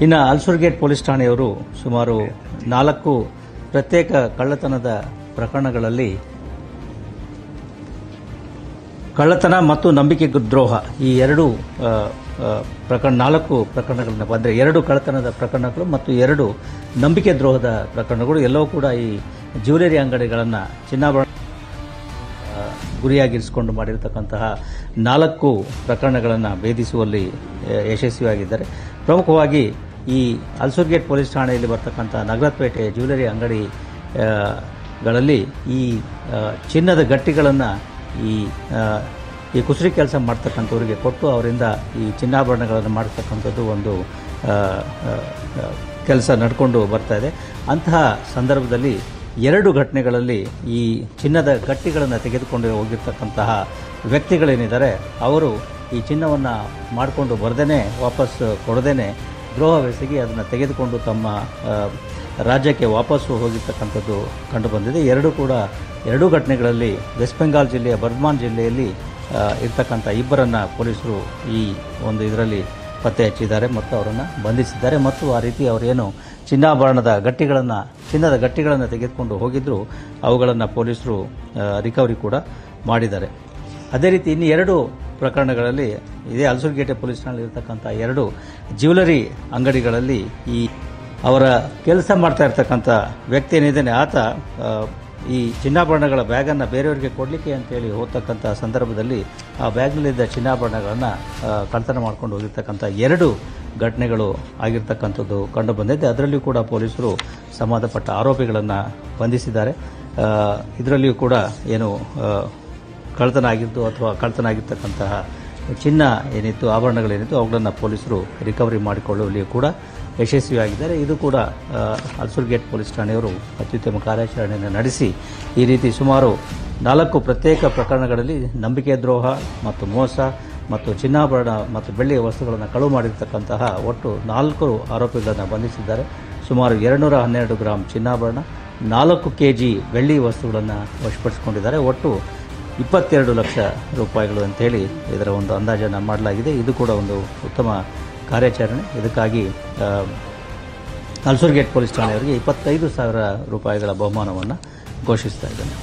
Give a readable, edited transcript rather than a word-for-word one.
ಇನ್ನು ಅಲ್ಸೂರ್ಗೇಟ್ ಪೊಲೀಸ್ ಠಾಣೆಯವರು ಸುಮಾರು 4 ಪ್ರತ್ಯೇಕ ಕಳ್ಳತನದ ಪ್ರಕರಣಗಳಲ್ಲಿ ಕಳ್ಳತನ ಮತ್ತು ನಂಬಿಕೆ ದ್ರೋಹ ಈ ಎರಡು ಪ್ರಕರಣ 4 ಪ್ರಕರಣಗಳನ್ನ ಬಂದರೆ 2 ಕಳ್ಳತನದ ಪ್ರಕರಣಗಳು ಮತ್ತು 2 ನಂಬಿಕೆ ದ್ರೋಹದ ಪ್ರಕರಣಗಳು ಎಲ್ಲವೂ ಕೂಡ ಈ ಜ್ಯುವೆಲರಿ ಅಂಗಡಿಗಳನ್ನು ಚಿನ್ನಾಭರಣ ಗುರಿಯಾಗಿರಿಸಿಕೊಂಡು ಮಾಡಿರತಕ್ಕಂತಹ 4 ಪ್ರಕರಣಗಳನ್ನು ಭೇದಿಸುವಲ್ಲಿ ಯಶಸ್ವಿಯಾಗಿದ್ದಾರೆ. ಪ್ರಮುಖವಾಗಿ ಈ ಅಲ್ಸೂರ್ಗೇಟ್ ಪೊಲೀಸ್ ಠಾಣೆಯಲ್ಲಿ ಬರ್ತಕ್ಕಂಥ ನಗರಪೇಟೆ ಜ್ಯುವೆಲರಿ ಅಂಗಡಿಗಳಲ್ಲಿ ಈ ಚಿನ್ನದ ಗಟ್ಟಿಗಳನ್ನು ಈ ಕುಸರಿ ಕೆಲಸ ಮಾಡ್ತಕ್ಕಂಥವರಿಗೆ ಕೊಟ್ಟು ಅವರಿಂದ ಈ ಚಿನ್ನಾಭರಣಗಳನ್ನು ಮಾಡ್ತಕ್ಕಂಥದ್ದು ಒಂದು ಕೆಲಸ ನಡ್ಕೊಂಡು ಬರ್ತಾ ಇದೆ. ಅಂತಹ ಸಂದರ್ಭದಲ್ಲಿ 2 ಘಟನೆಗಳಲ್ಲಿ ಈ ಚಿನ್ನದ ಗಟ್ಟಿಗಳನ್ನು ತೆಗೆದುಕೊಂಡು ಹೋಗಿರ್ತಕ್ಕಂತಹ ವ್ಯಕ್ತಿಗಳೇನಿದ್ದಾರೆ ಅವರು ಈ ಚಿನ್ನವನ್ನು ಮಾಡಿಕೊಂಡು ಬರದೇನೆ ವಾಪಸ್ ಕೊಡದೇನೆ ದ್ರೋಹವೆಸಗಿ ಅದನ್ನು ತೆಗೆದುಕೊಂಡು ತಮ್ಮ ರಾಜ್ಯಕ್ಕೆ ವಾಪಸ್ಸು ಹೋಗಿರ್ತಕ್ಕಂಥದ್ದು ಕಂಡುಬಂದಿದೆ. 2 ಘಟನೆಗಳಲ್ಲಿ ವೆಸ್ಟ್ ಬೆಂಗಾಲ್ ಜಿಲ್ಲೆಯ ಬರ್ಧಮಾನ್ ಜಿಲ್ಲೆಯಲ್ಲಿ ಇರ್ತಕ್ಕಂಥ ಇಬ್ಬರನ್ನು ಪೊಲೀಸರು ಈ ಒಂದು ಇದರಲ್ಲಿ ಪತ್ತೆ ಹಚ್ಚಿದ್ದಾರೆ ಮತ್ತು ಅವರನ್ನು ಬಂಧಿಸಿದ್ದಾರೆ. ಮತ್ತು ಆ ರೀತಿ ಅವರೇನು ಚಿನ್ನದ ಗಟ್ಟಿಗಳನ್ನು ತೆಗೆದುಕೊಂಡು ಹೋಗಿದ್ರು ಅವುಗಳನ್ನು ಪೊಲೀಸರು ರಿಕವರಿ ಕೂಡ ಮಾಡಿದ್ದಾರೆ. ಅದೇ ರೀತಿ ಇನ್ನು 2 ಪ್ರಕರಣಗಳಲ್ಲಿ ಇದೇ ಅಲ್ಸೂರ್ಗೇಟೆ ಪೊಲೀಸ್ ಠಾಣೆಯಲ್ಲಿ ಇರತಕ್ಕಂಥ 2 ಜ್ಯುವೆಲರಿ ಅಂಗಡಿಗಳಲ್ಲಿ ಈ ಅವರ ಕೆಲಸ ಮಾಡ್ತಾ ಇರ್ತಕ್ಕಂಥ ವ್ಯಕ್ತಿ ಏನಿದ್ದಾನೆ ಆತ ಈ ಚಿನ್ನಾಭರಣಗಳ ಬ್ಯಾಗನ್ನು ಬೇರೆಯವರಿಗೆ ಕೊಡಲಿಕ್ಕೆ ಅಂತೇಳಿ ಹೋಗ್ತಕ್ಕಂಥ ಸಂದರ್ಭದಲ್ಲಿ ಆ ಬ್ಯಾಗ್ನಲ್ಲಿದ್ದ ಚಿನ್ನಾಭರಣಗಳನ್ನು ಕಳ್ಳತನ ಮಾಡ್ಕೊಂಡು ಹೋಗಿರ್ತಕ್ಕಂಥ 2 ಘಟನೆಗಳು ಆಗಿರ್ತಕ್ಕಂಥದ್ದು ಕಂಡುಬಂದಿದೆ. ಅದರಲ್ಲಿಯೂ ಕೂಡ ಪೊಲೀಸರು ಸಂಬಂಧಪಟ್ಟ ಆರೋಪಿಗಳನ್ನು ಬಂಧಿಸಿದ್ದಾರೆ. ಇದರಲ್ಲಿಯೂ ಕೂಡ ಏನು ಕಳ್ಳತನ ಆಗಿದ್ದು ಅಥವಾ ಕಳ್ಳತನ ಆಗಿರ್ತಕ್ಕಂತಹ ಚಿನ್ನ ಏನಿತ್ತು ಆಭರಣಗಳೇನಿತ್ತು ಅವುಗಳನ್ನು ಪೊಲೀಸರು ರಿಕವರಿ ಮಾಡಿಕೊಳ್ಳುವಲ್ಲಿಯೂ ಕೂಡ ಯಶಸ್ವಿಯಾಗಿದ್ದಾರೆ. ಇದು ಕೂಡ ಅಲ್ಸೂರ್ಗೇಟ್ ಪೊಲೀಸ್ ಠಾಣೆಯವರು ಅತ್ಯುತ್ತಮ ಕಾರ್ಯಾಚರಣೆಯನ್ನು ನಡೆಸಿ ಈ ರೀತಿ ಸುಮಾರು 4 ಪ್ರತ್ಯೇಕ ಪ್ರಕರಣಗಳಲ್ಲಿ ನಂಬಿಕೆ ದ್ರೋಹ ಮತ್ತು ಮೋಸ ಮತ್ತು ಚಿನ್ನಾಭರಣ ಮತ್ತು ಬೆಳ್ಳಿಯ ವಸ್ತುಗಳನ್ನು ಕಳುವು ಮಾಡಿರ್ತಕ್ಕಂತಹ ಒಟ್ಟು 4 ಆರೋಪಿಗಳನ್ನು ಬಂಧಿಸಿದ್ದಾರೆ. ಸುಮಾರು 212 ಗ್ರಾಂ ಚಿನ್ನಾಭರಣ 4 kg ಬೆಳ್ಳಿ ವಸ್ತುಗಳನ್ನು ವಶಪಡಿಸಿಕೊಂಡಿದ್ದಾರೆ. ಒಟ್ಟು 22 ಲಕ್ಷ ರೂಪಾಯಿಗಳು ಅಂತೇಳಿ ಇದರ ಒಂದು ಅಂದಾಜನ್ನು ಮಾಡಲಾಗಿದೆ. ಇದು ಕೂಡ ಒಂದು ಉತ್ತಮ ಕಾರ್ಯಾಚರಣೆ. ಇದಕ್ಕಾಗಿ ಅಲ್ಸೂರ್ಗೇಟ್ ಪೊಲೀಸ್ ಠಾಣೆಯವರಿಗೆ 25,000 ರೂಪಾಯಿಗಳ ಬಹುಮಾನವನ್ನು ಘೋಷಿಸ್ತಾ ಇದ್ದೇನೆ.